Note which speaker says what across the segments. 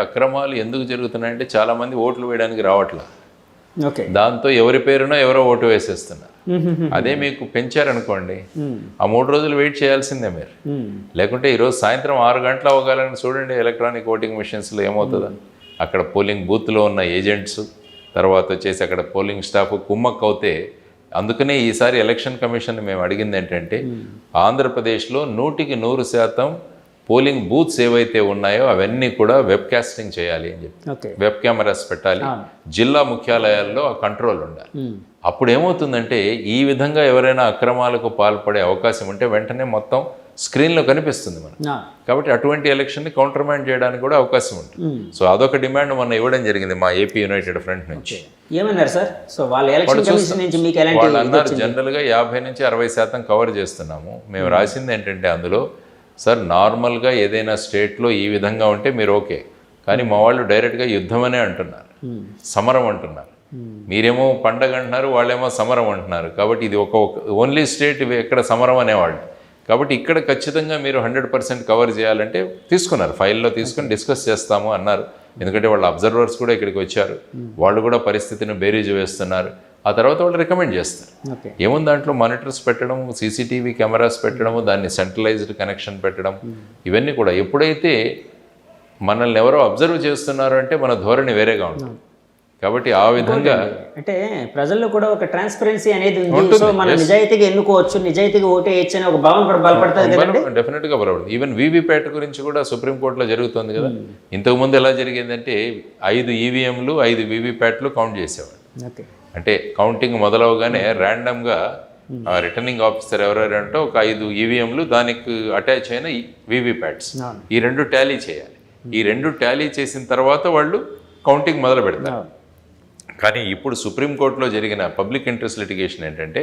Speaker 1: అక్రమాలు ఎందుకు జరుగుతున్నాయంటే చాలామంది ఓట్లు వేయడానికి రావట్లా.
Speaker 2: ఓకే,
Speaker 1: దాంతో ఎవరి పేరునో ఎవరో ఓటు వేసేస్తున్నారు. అదే మీకు పెంచారనుకోండి, ఆ 3 రోజులు వెయిట్ చేయాల్సిందే మీరు. లేకుంటే ఈరోజు సాయంత్రం 6 గంటలు అవ్వగాలని చూడండి ఎలక్ట్రానిక్ ఓటింగ్ మిషన్స్లో ఏమవుతుందో. అక్కడ పోలింగ్ బూత్లో ఉన్న ఏజెంట్స్, తర్వాత వచ్చేసి అక్కడ పోలింగ్ స్టాఫ్ కుమ్మక్క అవుతే. అందుకనే ఈసారి ఎలక్షన్ కమిషన్ మేము అడిగింది ఏంటంటే, ఆంధ్రప్రదేశ్లో 100% పోలింగ్ బూత్స్ ఏవైతే ఉన్నాయో అవన్నీ కూడా వెబ్ కాస్టింగ్ చేయాలి అని చెప్పి, వెబ్ కెమెరాస్ పెట్టాలి, జిల్లా ముఖ్యాలయాల్లో ఆ కంట్రోల్ ఉండాలి. అప్పుడు ఏమవుతుందంటే, ఈ విధంగా ఎవరైనా అక్రమాలకు పాల్పడే అవకాశం ఉంటే వెంటనే మొత్తం స్క్రీన్లో కనిపిస్తుంది మనకు. కాబట్టి అటువంటి ఎలక్షన్ని కౌంటర్మైండ్ చేయడానికి కూడా అవకాశం ఉంటుంది. సో అదొక డిమాండ్ మొన్న ఇవ్వడం జరిగింది మా ఏపీ యునైటెడ్ ఫ్రంట్ నుంచి.
Speaker 2: ఏమన్నారు సార్? సో వాళ్ళు
Speaker 1: అన్నారు జనరల్గా 50 నుంచి 60% కవర్ చేస్తున్నాము. మేము రాసింది ఏంటంటే అందులో, సార్ నార్మల్గా ఏదైనా స్టేట్లో ఈ విధంగా ఉంటే మీరు ఓకే, కానీ మా వాళ్ళు డైరెక్ట్గా యుద్ధమనే అంటున్నారు, సమరం అంటున్నారు. మీరేమో పండగ అంటున్నారు, వాళ్ళేమో సమరం అంటున్నారు. కాబట్టి ఇది ఓన్లీ స్టేట్ ఎక్కడ సమరం అనేవాళ్ళు. కాబట్టి ఇక్కడ ఖచ్చితంగా మీరు 100% కవర్ చేయాలంటే తీసుకున్నారు, ఫైల్లో తీసుకుని డిస్కస్ చేస్తాము అన్నారు. ఎందుకంటే వాళ్ళ అబ్జర్వర్స్ కూడా ఇక్కడికి వచ్చారు, వాళ్ళు కూడా పరిస్థితిని బేరీజు వేస్తున్నారు. ఆ తర్వాత వాళ్ళు రికమెండ్ చేస్తారు. ఏముంది దాంట్లో మానిటర్స్ పెట్టడం, సీసీటీవీ కెమెరాస్ పెట్టడము, దాన్ని సెంట్రలైజ్డ్ కనెక్షన్ పెట్టడం, ఇవన్నీ కూడా. ఎప్పుడైతే మనల్ని ఎవరో అబ్జర్వ్ చేస్తున్నారు అంటే మన ధోరణి వేరేగా ఉంటుంది. కాబట్టి ఆ విధంగా
Speaker 2: అంటే ప్రజల్లో కూడా ఒక ట్రాన్స్పరెన్సీ అనేది ఉంది. సో మనం నిజాయితీగా ఎన్నుకోవచ్చు, నిజాయితీగా ఓటు వేయచ్చు అనే ఒక భావన కూడా బలపడుతుంది కదండి.
Speaker 1: డెఫినెట్గా బలపడుతుంది. ఈవెన్ వీవీప్యాట్ గురించి కూడా సుప్రీంకోర్టులో జరుగుతుంది కదా. ఇంతకుముందు ఎలా జరిగేదంటే 5 ఈవీఎంలు 5 వీవీప్యాట్లు కౌంట్ చేసేవాడు. అంటే కౌంటింగ్ మొదలవగానే ర్యాండమ్గా రిటర్నింగ్ ఆఫీసర్ ఎవరంటే ఒక 5 ఈవీఎంలు దానికి అటాచ్ అయిన వీవీప్యాట్స్, ఈ 2 టాలీ చేయాలి. ఈ 2 టాలీ చేసిన తర్వాత వాళ్ళు కౌంటింగ్ మొదలు పెడతారు. కానీ ఇప్పుడు సుప్రీంకోర్టులో జరిగిన పబ్లిక్ ఇంట్రెస్ట్ లిటిగేషన్ ఏంటంటే,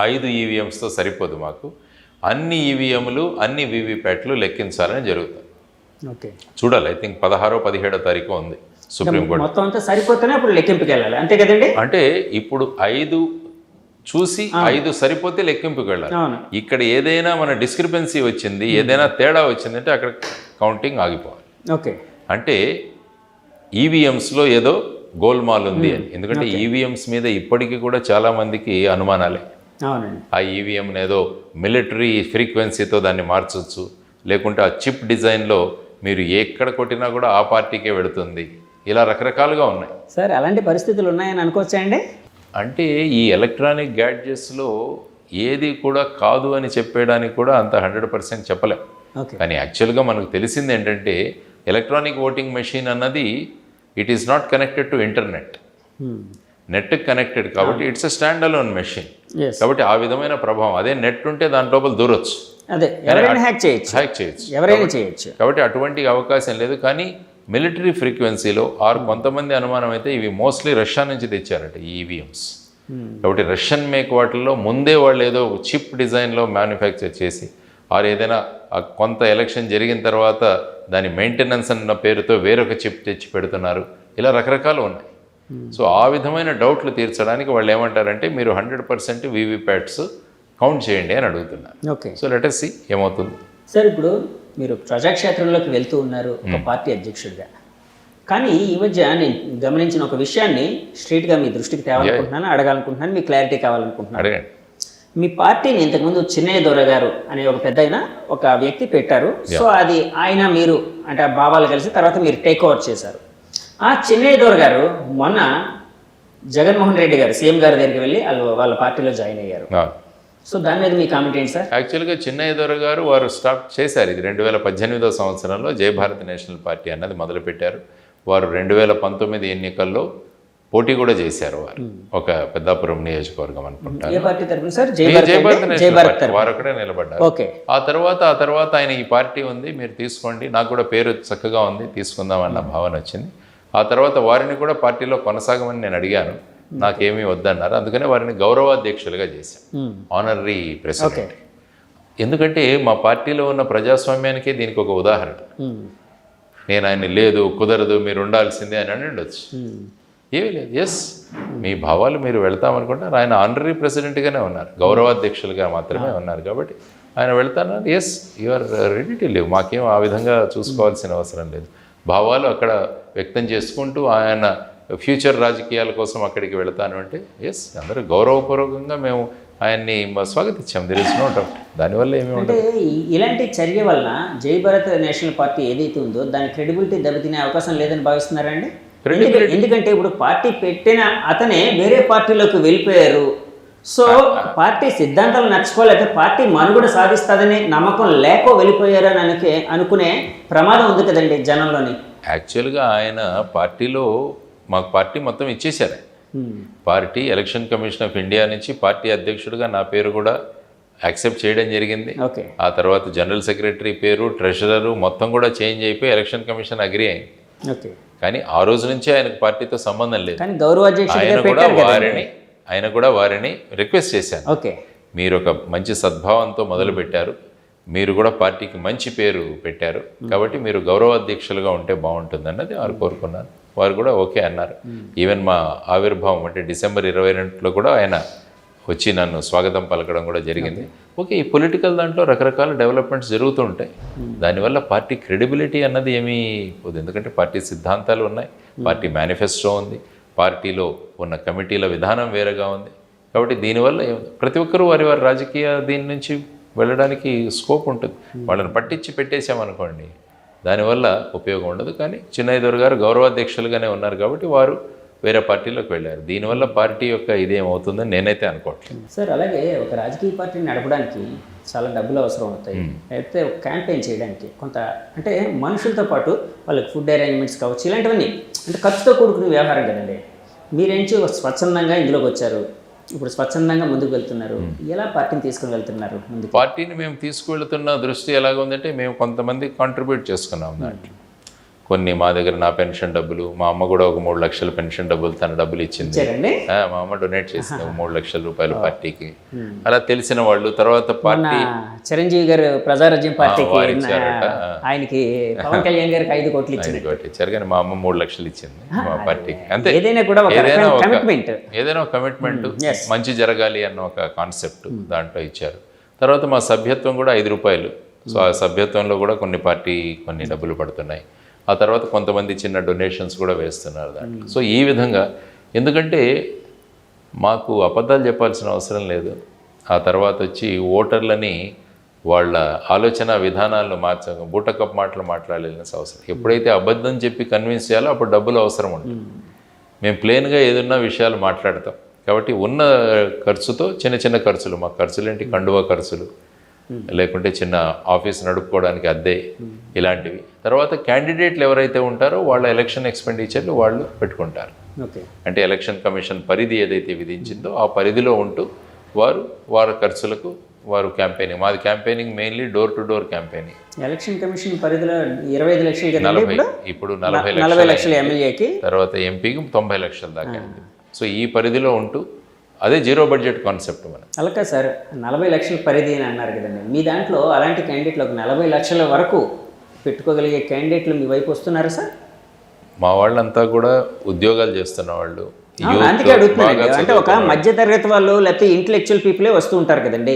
Speaker 1: 5 ఈవీఎంస్తో సరిపోదు, మాకు అన్ని ఈవీఎంలు అన్ని వీవీప్యాట్లు లెక్కించాలని జరుగుతుంది. చూడాలి, ఐ థింక్ 16వ 17వ తారీఖు ఉంది సుప్రీంకోర్టు.
Speaker 2: మొత్తం అంతా సరిపోతేనే అప్పుడు లెక్కింపుకి వెళ్ళాలి, అంతే కదండి.
Speaker 1: అంటే ఇప్పుడు 5 చూసి 5 సరిపోతే లెక్కింపుకి వెళ్ళాలి. ఇక్కడ ఏదైనా మన డిస్క్రిపెన్సీ వచ్చింది, ఏదైనా తేడా వచ్చిందంటే అక్కడ కౌంటింగ్ ఆగిపోవాలి.
Speaker 2: ఓకే,
Speaker 1: అంటే ఈవీఎంస్లో ఏదో గోల్మాల్ ఉంది అని. ఎందుకంటే ఈవీఎంస్ మీద ఇప్పటికీ కూడా చాలామందికి అనుమానాలే. ఆ ఈవీఎంని ఏదో మిలిటరీ ఫ్రీక్వెన్సీతో దాన్ని మార్చవచ్చు, లేకుంటే ఆ చిప్ డిజైన్లో మీరు ఎక్కడ కొట్టినా కూడా ఆ పార్టీకే వెళుతుంది. ఇలా రకరకాలుగా ఉన్నాయి
Speaker 2: సార్. అలాంటి పరిస్థితులు ఉన్నాయని అనుకోవచ్చా అండి?
Speaker 1: అంటే ఈ ఎలక్ట్రానిక్ గ్యాడ్జెట్స్లో ఏది కూడా కాదు అని చెప్పేయడానికి కూడా అంత 100% చెప్పలేం. కానీ యాక్చువల్గా మనకు తెలిసింది ఏంటంటే, ఎలక్ట్రానిక్ ఓటింగ్ మెషిన్ అన్నది it is not connected to internet. నెట్కి కనెక్టెడ్ కాబట్టి it's a standalone machine. కాబట్టి ఆ విధమైన ప్రభావం, అదే నెట్ ఉంటే దాని లోపల దూరొచ్చు, హ్యాక్ చేయొచ్చు. కాబట్టి అటువంటి అవకాశం లేదు. కానీ మిలిటరీ ఫ్రీక్వెన్సీలో కొంతమంది అనుమానం అయితే ఇవి మోస్ట్లీ రష్యా నుంచి తెచ్చారట ఈ ఈవీఎంస్. కాబట్టి రష్యన్ మేక్ వాటిల్లో ముందే వాళ్ళు ఏదో చిప్ డిజైన్లో మ్యానుఫ్యాక్చర్ చేసి, ఏదైనా కొంత ఎలక్షన్ జరిగిన తర్వాత దాని మెయింటెనెన్స్ అన్న పేరుతో వేరొక చిప్ తెచ్చి పెడుతున్నారు. ఇలా రకరకాలు ఉన్నాయి. సో ఆ విధమైన డౌట్లు తీర్చడానికి వాళ్ళు ఏమంటారంటే, మీరు 100% వీవీప్యాట్స్ కౌంట్ చేయండి అని అడుగుతున్నారు. సో లెట్ us see ఏమవుతుంది.
Speaker 2: సార్, ఇప్పుడు మీరు ప్రజాక్షేత్రంలోకి వెళ్తూ ఉన్నారు ఒక పార్టీ అధ్యక్షుడిగా. కానీ ఈ మధ్య నేను గమనించిన ఒక విషయాన్ని స్ట్రైట్గా మీ దృష్టికి తేవాలనుకుంటున్నాను, అడగాలనుకుంటున్నాను, మీకు క్లారిటీ కావాలనుకుంటున్నాను.
Speaker 1: అడగండి.
Speaker 2: మీ పార్టీని ఇంతకుముందు చిన్నయ్య దొర గారు అనే ఒక పెద్ద ఒక వ్యక్తి పెట్టారు. సో అది ఆయన మీరు అంటే ఆ భావాలు కలిసి తర్వాత మీరు టేక్ ఓవర్ చేశారు. ఆ చిన్నయ్య దొర గారు మొన్న జగన్మోహన్ రెడ్డి గారు సీఎం గారి దగ్గరికి వెళ్ళి వాళ్ళ పార్టీలో జాయిన్ అయ్యారు. సో దాని మీద మీ కామెంట్ ఏంటి సార్?
Speaker 1: యాక్చువల్గా చిన్నయ్య దొర గారు వారు స్టార్ట్ చేశారు ఇది 2018వ సంవత్సరంలో. జయభారత్ నేషనల్ పార్టీ అన్నది మొదలుపెట్టారు. వారు 2019 ఎన్నికల్లో పోటీ కూడా చేశారు. వారు ఒక పెద్దాపురం నియోజకవర్గం అనుకుంటారు. జయభారత్ నేషనల్ పార్టీ వారు ఒకటే నిలబడ్డారు. ఆ తర్వాత ఆయన ఈ పార్టీ ఉంది, మీరు తీసుకోండి, నాకు కూడా పేరు చక్కగా ఉంది, తీసుకుందామన్న భావన వచ్చింది. ఆ తర్వాత వారిని కూడా పార్టీలో కొనసాగమని నేను అడిగాను, నాకేమీ వద్దన్నారు. అందుకనే వారిని గౌరవాధ్యక్షులుగా చేశాం, ఆనరీ ప్రెసిడెంట్. ఎందుకంటే మా పార్టీలో ఉన్న ప్రజాస్వామ్యానికే దీనికి ఒక ఉదాహరణ. నేను ఆయన లేదు, కుదరదు, మీరు ఉండాల్సిందే అని ఉండొచ్చు, ఏమీ లేదు. ఎస్, మీ భావాలు మీరు వెళ్తామనుకుంటారు. ఆయన ఆనరీ ప్రెసిడెంట్గానే ఉన్నారు, గౌరవాధ్యక్షులుగా మాత్రమే ఉన్నారు. కాబట్టి ఆయన వెళ్తానన్నారు. Yes, you are ready to leave, మాకేం ఆ విధంగా చూసుకోవాల్సిన అవసరం లేదు. భావాలు అక్కడ వ్యక్తం చేసుకుంటూ ఆయన ఫ్యూచర్ రాజకీయాల కోసం అక్కడికి వెళతాను అంటే ఎస్ అందరూ గౌరవపూర్వకంగా మేము ఆయన్ని స్వాగతించాం. There is no doubt. దానివల్ల ఏమి
Speaker 2: అంటే ఇలాంటి చర్య వలన జై భారత్ నేషనల్ పార్టీ ఏదైతే ఉందో దాని క్రెడిబిలిటీ దెబ్బతినే అవకాశం లేదని భావిస్తున్నారండి? ఎందుకంటే ఇప్పుడు పార్టీ పెట్టిన అతనే వేరే పార్టీలోకి వెళ్ళిపోయారు. సో పార్టీ సిద్ధాంతాలు నచ్చుకోలేక పార్టీ మనుగడ సాధిస్తుందని నమ్మకం లేక వెళ్ళిపోయారని అనుకునే ప్రమాదం ఉంది కదండి జనంలోని.
Speaker 1: యాక్చువల్గా ఆయన పార్టీలో మాకు పార్టీ మొత్తం ఇచ్చేశారు. Party election commission of India నుంచి పార్టీ అధ్యక్షుడిగా నా పేరు కూడా యాక్సెప్ట్ చేయడం జరిగింది.
Speaker 2: ఓకే.
Speaker 1: ఆ తర్వాత జనరల్ సెక్రటరీ పేరు, ట్రెషరరు మొత్తం కూడా చేంజ్ అయిపోయి ఎలక్షన్ కమిషన్ అగ్రి అయింది.
Speaker 2: ఓకే.
Speaker 1: కానీ ఆ రోజు నుంచే ఆయనకు పార్టీతో సంబంధం లేదు.
Speaker 2: కానీ గౌరవాధ్యక్షుడిగా
Speaker 1: ఆయన కూడా వారిని రిక్వెస్ట్ చేశాను.
Speaker 2: ఓకే.
Speaker 1: మీరు ఒక మంచి సద్భావంతో మొదలు పెట్టారు, మీరు కూడా పార్టీకి మంచి పేరు పెట్టారు, కాబట్టి మీరు గౌరవాధ్యక్షులుగా ఉంటే బాగుంటుంది అన్నది వారు కోరుకున్నారు. వారు కూడా ఓకే అన్నారు. ఈవెన్ మా ఆవిర్భావం అంటే December 22 కూడా ఆయన వచ్చి నన్ను స్వాగతం పలకడం కూడా జరిగింది. ఓకే, ఈ పొలిటికల్ దాంట్లో రకరకాల డెవలప్మెంట్స్ జరుగుతూ ఉంటాయి. దానివల్ల పార్టీ క్రెడిబిలిటీ అన్నది ఏమీ పోదు. ఎందుకంటే పార్టీ సిద్ధాంతాలు ఉన్నాయి, పార్టీ మేనిఫెస్టో ఉంది, పార్టీలో ఉన్న కమిటీల విధానం వేరేగా ఉంది. కాబట్టి దీనివల్ల ప్రతి ఒక్కరూ వారి వారి రాజకీయ దీని నుంచి వెళ్ళడానికి స్కోప్ ఉంటుంది. వాళ్ళని పట్టించి పెట్టేశామనుకోండి దానివల్ల ఉపయోగం ఉండదు. కానీ చిన్నయ్య దొర గారు గౌరవాధ్యక్షులుగానే ఉన్నారు కాబట్టి వారు వేరే పార్టీలోకి వెళ్ళారు. దీనివల్ల పార్టీ యొక్క ఇదేమవుతుందని నేనైతే అనుకోవట్లేదు.
Speaker 2: సార్, అలాగే ఒక రాజకీయ పార్టీని నడపడానికి చాలా డబ్బులు అవసరం అవుతాయి. అయితే ఒక క్యాంపెయిన్ చేయడానికి కొంత అంటే మనుషులతో పాటు వాళ్ళకి ఫుడ్ అరేంజ్మెంట్స్ కావచ్చు, ఇలాంటివన్నీ అంటే ఖర్చుతో కూడుకునే వ్యవహారం కదండి. మీరేంచి స్వచ్ఛందంగా ఇందులోకి వచ్చారు, ఇప్పుడు స్వచ్ఛందంగా ముందుకు వెళ్తున్నారు. ఎలా పార్టీని తీసుకుని వెళ్తున్నారు ముందుకు?
Speaker 1: పార్టీని మేము తీసుకువెళ్తున్న దృష్టి ఎలాగ ఉందంటే మేము కొంతమంది కాంట్రిబ్యూట్ చేసుకున్నాం దాంట్లో. కొన్ని మా దగ్గర నా పెన్షన్ డబ్బులు, మా అమ్మ కూడా ఒక 3 లక్షల పెన్షన్ డబ్బులు తన డబ్బులు ఇచ్చింది. మా అమ్మ డొనేట్ చేసింది 3 లక్షల రూపాయలు పార్టీకి. అలా తెలిసిన వాళ్ళు తర్వాత పార్టీ
Speaker 2: చిరంజీవి గారు ప్రజారాజ్యం పార్టీకి ఆయనకి పవన్ కళ్యాణ్ గారికి 5 కోట్లు
Speaker 1: ఇచ్చారు. కానీ మా అమ్మ 3 లక్షలు ఇచ్చింది మా పార్టీకి. అంతే,
Speaker 2: ఏదైనా కూడా ఏదైనా
Speaker 1: ఒక కమిట్మెంట్, మంచి జరగాలి అన్న ఒక కాన్సెప్ట్ దాంట్లో ఇచ్చారు. తర్వాత మా సభ్యత్వం కూడా 5 రూపాయలు. సో ఆ సభ్యత్వంలో కూడా కొన్ని డబ్బులు పడుతున్నాయి. ఆ తర్వాత కొంతమంది చిన్న డొనేషన్స్ కూడా వేస్తున్నారు దాంట్లో. సో ఈ విధంగా, ఎందుకంటే మాకు అబద్ధాలు చెప్పాల్సిన అవసరం లేదు. ఆ తర్వాత వచ్చి ఓటర్లని వాళ్ళ ఆలోచన విధానాలను బూటకప్ మాటలు మాట్లాడాల్సిన అవసరం. ఎప్పుడైతే అబద్ధం చెప్పి కన్విన్స్ చేయాలో అప్పుడు డబ్బులు అవసరం ఉంటుంది. మేము ప్లెయిన్గా ఏదన్నా విషయాలు మాట్లాడతాం. కాబట్టి ఉన్న ఖర్చుతో చిన్న చిన్న ఖర్చులు, మా ఖర్చులేంటి, కండువా ఖర్చులు, లేకుంటే చిన్న ఆఫీస్ నడుపుకోవడానికి అద్దె, ఇలాంటివి. తర్వాత క్యాండిడేట్లు ఎవరైతే ఉంటారో వాళ్ళ ఎలక్షన్ ఎక్స్పెండిచర్లు వాళ్ళు పెట్టుకుంటారు. అంటే ఎలక్షన్ కమిషన్ పరిధి ఏదైతే విధించిందో ఆ పరిధిలో ఉంటూ వారి ఖర్చులకు వారు క్యాంపెయినింగ్. మాది campaigning mainly door to door campaigning.
Speaker 2: Election commission పరిధిలో 25 లక్షలు,
Speaker 1: 40 ఇప్పుడు
Speaker 2: 40 లక్షలు ఎమ్మెల్యేకి,
Speaker 1: తర్వాత ఎంపీకి 90 లక్షల దాకా అయింది. సో ఈ పరిధిలో ఉంటూ అదే జీరో బడ్జెట్ కాన్సెప్ట్ మనం.
Speaker 2: అలాగే సార్, 40 లక్షల పరిధి అని అన్నారు కదండి. మీ దాంట్లో అలాంటి క్యాండిడేట్లు ఒక 40 లక్షల వరకు పెట్టుకోగలిగే క్యాండిడేట్లు మీ వైపు వస్తున్నారా సార్?
Speaker 1: మా వాళ్ళంతా కూడా ఉద్యోగాలు చేస్తున్న వాళ్ళు.
Speaker 2: అందుకే అడుగుతున్నాను. అంటే ఒక మధ్యతరగతి వాళ్ళు లేకపోతే ఇంటలెక్చువల్ పీపులే వస్తూ ఉంటారు కదండి.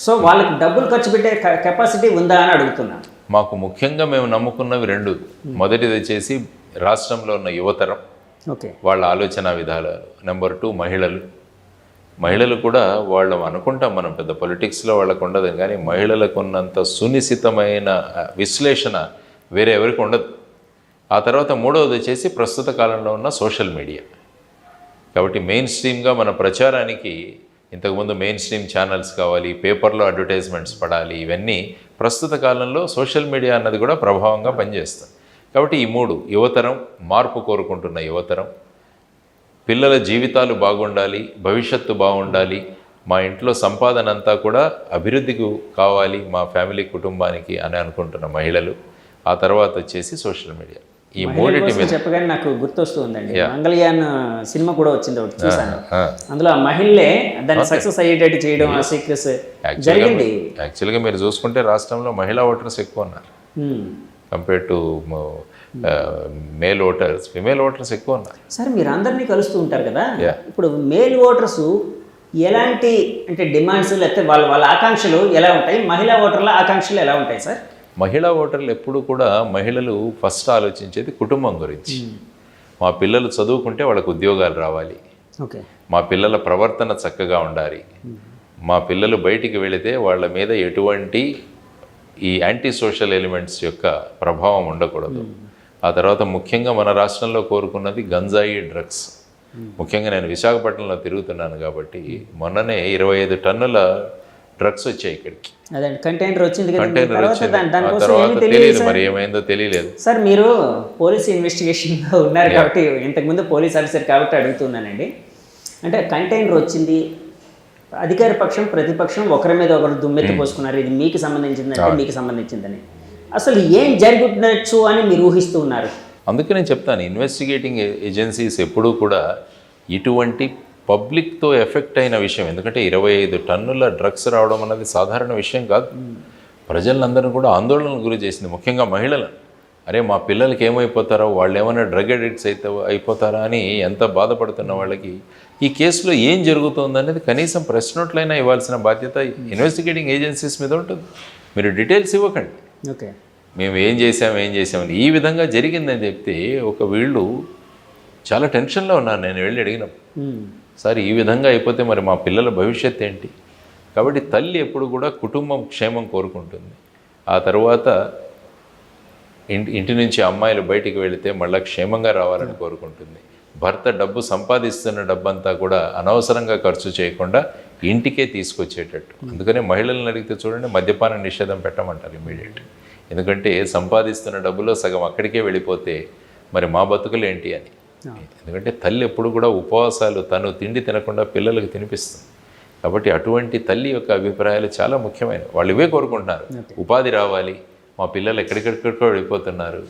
Speaker 2: సో వాళ్ళకి డబ్బులు ఖర్చు పెట్టే కెపాసిటీ ఉందా అని అడుగుతున్నాను.
Speaker 1: మాకు ముఖ్యంగా మేము నమ్ముకున్నవి 2. మొదటిది వచ్చేసి రాష్ట్రంలో ఉన్న యువతరం, వాళ్ళ ఆలోచన విధానాలు. నెంబర్ 2 మహిళలు కూడా వాళ్ళు అనుకుంటాం మనం పెద్ద పొలిటిక్స్లో వాళ్ళకు ఉండదు, కానీ మహిళలకు ఉన్నంత సునిశ్చితమైన విశ్లేషణ వేరే ఎవరికి ఉండదు. ఆ తర్వాత 3వది వచ్చేసి ప్రస్తుత కాలంలో ఉన్న సోషల్ మీడియా. కాబట్టి మెయిన్ స్ట్రీమ్గా మన ప్రచారానికి ఇంతకుముందు మెయిన్ స్ట్రీమ్ ఛానల్స్ కావాలి, పేపర్లో అడ్వర్టైజ్మెంట్స్ పడాలి. ఇవన్నీ ప్రస్తుత కాలంలో సోషల్ మీడియా అన్నది కూడా ప్రభావంగా పనిచేస్తుంది. కాబట్టి ఈ 3, యువతరం, మార్పు కోరుకుంటున్న యువతరం, పిల్లల జీవితాలు బాగుండాలి, భవిష్యత్తు బాగుండాలి, మా ఇంట్లో సంపాదన అంతా కూడా అభివృద్ధికి కావాలి మా ఫ్యామిలీ కుటుంబానికి అని అనుకుంటున్న మహిళలు, ఆ తర్వాత వచ్చేసి సోషల్ మీడియా. ఈ 3 మీద
Speaker 2: చెప్పగానే నాకు గుర్తొస్తుందండి, మంగళయాన్ సినిమా కూడా వచ్చింది, ఒకటి చూసాను. అందులో ఆ మహిళలే దాన్ని సక్సెస్ అయ్యేటట్టు చేయడం, ఆ సీక్రెట్స్ జరిగింది.
Speaker 1: యాక్చువల్గా మీరు చూసుకుంటే రాష్ట్రంలో మహిళా ఓటర్స్ ఎక్కువ ఉన్నారు compare to male voters. Female voters ఎక్కువ ఉన్నారు.
Speaker 2: సార్, మీరు అందరినీ కలుస్తూ ఉంటారు కదా, ఇప్పుడు మేల్ ఓటర్స్ ఎలాంటి అంటే డిమాండ్స్ లేకపోతే వాళ్ళ ఆకాంక్షలు ఎలా ఉంటాయి, మహిళా ఓటర్ల ఆకాంక్షలు ఎలా ఉంటాయి సార్?
Speaker 1: మహిళా ఓటర్లు ఎప్పుడు కూడా మహిళలు ఫస్ట్ ఆలోచించేది కుటుంబం గురించి. మా పిల్లలు చదువుకుంటే వాళ్ళకు ఉద్యోగాలు రావాలి,
Speaker 2: ఓకే,
Speaker 1: మా పిల్లల ప్రవర్తన చక్కగా ఉండాలి, మా పిల్లలు బయటికి వెళితే వాళ్ళ మీద ఎటువంటి ఈ యాంటీ సోషల్ ఎలిమెంట్స్ యొక్క ప్రభావం ఉండకూడదు. ఆ తర్వాత ముఖ్యంగా మన రాష్ట్రంలో కోరుకున్నది గంజాయి, డ్రగ్స్. ముఖ్యంగా నేను విశాఖపట్నంలో తిరుగుతున్నాను కాబట్టి మొన్ననే 25 టన్నుల డ్రగ్స్ వచ్చాయి ఇక్కడికి.
Speaker 2: అదే కంటైనర్ వచ్చింది కదా,
Speaker 1: కంటైనర్
Speaker 2: తర్వాత
Speaker 1: వచ్చింది. ఆ
Speaker 2: దానికోసం
Speaker 1: తర్వాత
Speaker 2: ఏమీ
Speaker 1: తెలియదు,
Speaker 2: తెలియదు
Speaker 1: మరి ఏమైందో తెలియలేదు.
Speaker 2: సార్. మీరు పోలీస్ ఇన్వెస్టిగేషన్లో ఉన్నారు కాబట్టి, ఇంతకుముందు పోలీస్ ఆఫీసర్ కాబట్టి అడుగుతున్నానండి. అంటే కంటైనర్ వచ్చింది, అధికార పక్షం ప్రతిపక్షం ఒకరి మీద ఒకరు దుమ్మెత్తి పోసుకున్నారు, ఇది మీకు సంబంధించిందంటే మీకు సంబంధించిందని. అసలు ఏం జరుగుతుండొచ్చు అని మీరు ఊహిస్తూ ఉన్నారు?
Speaker 1: అందుకే నేను చెప్తాను, ఇన్వెస్టిగేటింగ్ ఏజెన్సీస్ ఎప్పుడూ కూడా ఇటువంటి పబ్లిక్తో ఎఫెక్ట్ అయిన విషయం, ఎందుకంటే 25 టన్నుల డ్రగ్స్ రావడం అన్నది సాధారణ విషయం కాదు. ప్రజలందరినీ కూడా ఆందోళనకు గురి చేసింది, ముఖ్యంగా మహిళలను. అరే మా పిల్లలకి ఏమైపోతారో, వాళ్ళు ఏమైనా డ్రగ్ అడిక్ట్స్ అయిపోతారా అని ఎంత బాధపడుతున్న వాళ్ళకి ఈ కేసులో ఏం జరుగుతుంది అనేది కనీసం ప్రెస్ నోట్లైనా ఇవ్వాల్సిన బాధ్యత ఇన్వెస్టిగేటింగ్ ఏజెన్సీస్ మీద ఉంటుంది. మీరు డీటెయిల్స్ ఇవ్వకండి,
Speaker 2: ఓకే,
Speaker 1: మేము ఏం చేసామని ఈ విధంగా జరిగిందని చెప్తే వీళ్ళు చాలా టెన్షన్లో ఉన్నారు. నేను వెళ్ళి అడిగినప్పుడు, సార్ ఈ విధంగా అయిపోతే మరి మా పిల్లల భవిష్యత్ ఏంటి? కాబట్టి తల్లి ఎప్పుడు కూడా కుటుంబం క్షేమం కోరుకుంటుంది. ఆ తర్వాత ఇంటి నుంచి అమ్మాయిలు బయటికి వెళితే మళ్ళీ క్షేమంగా రావాలని కోరుకుంటుంది. భర్త డబ్బు సంపాదిస్తున్న డబ్బంతా కూడా అనవసరంగా ఖర్చు చేయకుండా ఇంటికే తీసుకొచ్చేటట్టు. అందుకనే మహిళలను అడిగితే చూడండి, మద్యపాన నిషేధం పెట్టమంటారు ఇమీడియట్. ఎందుకంటే సంపాదిస్తున్న డబ్బులో సగం అక్కడికే వెళ్ళిపోతే మరి మా బతుకులు ఏంటి అని. ఎందుకంటే తల్లి ఎప్పుడు కూడా ఉపవాసాలు, తను తిండి తినకుండా పిల్లలకు తినిపిస్తుంది. కాబట్టి అటువంటి తల్లి యొక్క అభిప్రాయాలు చాలా ముఖ్యమైనవి. వాళ్ళు ఇవే కోరుకుంటున్నారు, ఉపాధి రావాలి, మా పిల్లలు ఎక్కడికెక్కడికో వెళ్ళిపోతున్నారు,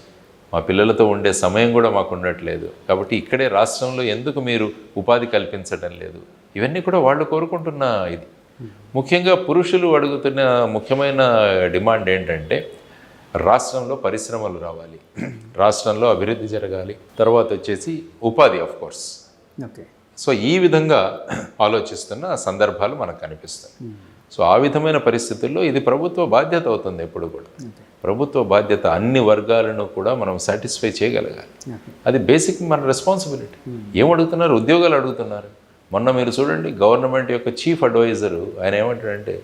Speaker 1: మా పిల్లలతో ఉండే సమయం కూడా మాకు ఉండట్లేదు, కాబట్టి ఇక్కడే రాష్ట్రంలో ఎందుకు మీరు ఉపాధి కల్పించడం లేదు, ఇవన్నీ కూడా వాళ్ళు కోరుకుంటున్న ఇది. ముఖ్యంగా పురుషులు అడుగుతున్న ముఖ్యమైన డిమాండ్ ఏంటంటే రాష్ట్రంలో పరిశ్రమలు రావాలి, రాష్ట్రంలో అభివృద్ధి జరగాలి, తర్వాత వచ్చేసి ఉపాధి ఆఫ్ కోర్స్.
Speaker 2: ఓకే,
Speaker 1: సో ఈ విధంగా ఆలోచిస్తున్న సందర్భాలు మనకు కనిపిస్తాయి. సో ఆ విధమైన పరిస్థితుల్లో ఇది ప్రభుత్వ బాధ్యత అవుతుంది. ఎప్పుడు కూడా ప్రభుత్వ బాధ్యత అన్ని వర్గాలను కూడా మనం సాటిస్ఫై చేయగలగాలి. అది బేసిక్ మన రెస్పాన్సిబిలిటీ. ఏం అడుగుతున్నారు? ఉద్యోగాలు అడుగుతున్నారు. మొన్న మీరు చూడండి, గవర్నమెంట్ యొక్క చీఫ్ అడ్వైజరు ఆయన ఏమంటాడంటే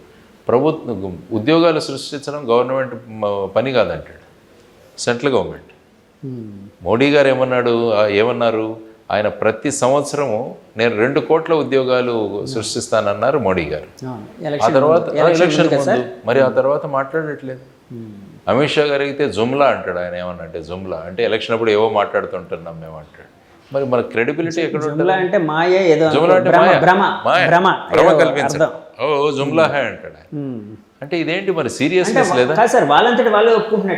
Speaker 1: ప్రభుత్వం ఉద్యోగాలు సృష్టించడం గవర్నమెంట్ పని కాదంటాడు, సెంట్రల్ గవర్నమెంట్. మోడీ గారు ఏమన్నారు? ఆయన ప్రతి సంవత్సరము నేను 2 కోట్ల ఉద్యోగాలు సృష్టిస్తానన్నారు మోడీ గారు. ఆ తర్వాత ఎలక్షన్ ముందు మరి ఆ తర్వాత మాట్లాడట్లేదు. అమిత్ షా గారు అయితే జుమ్లా అంటాడు. ఆయన ఏమన్నా అంటే జుమ్లా అంటే ఎలక్షన్ అప్పుడు ఏవో మాట్లాడుతుంటున్నాం మేము అంటాడు. మరి మన క్రెడిబిలిటీ ఎక్కడ ఉంటుంది?
Speaker 2: అంటే మాయ, ఏదో
Speaker 1: జుమ్లా అంటే
Speaker 2: భ్రమ
Speaker 1: కల్పించడం. ఓ జుమ్లా హే అంటాడు. అంటే ఇదేంటి మరి సీరియస్నెస్ లేదా?
Speaker 2: సార్ వాళ్ళంతటి వాళ్ళు ఒప్పుకుంటున్నారు.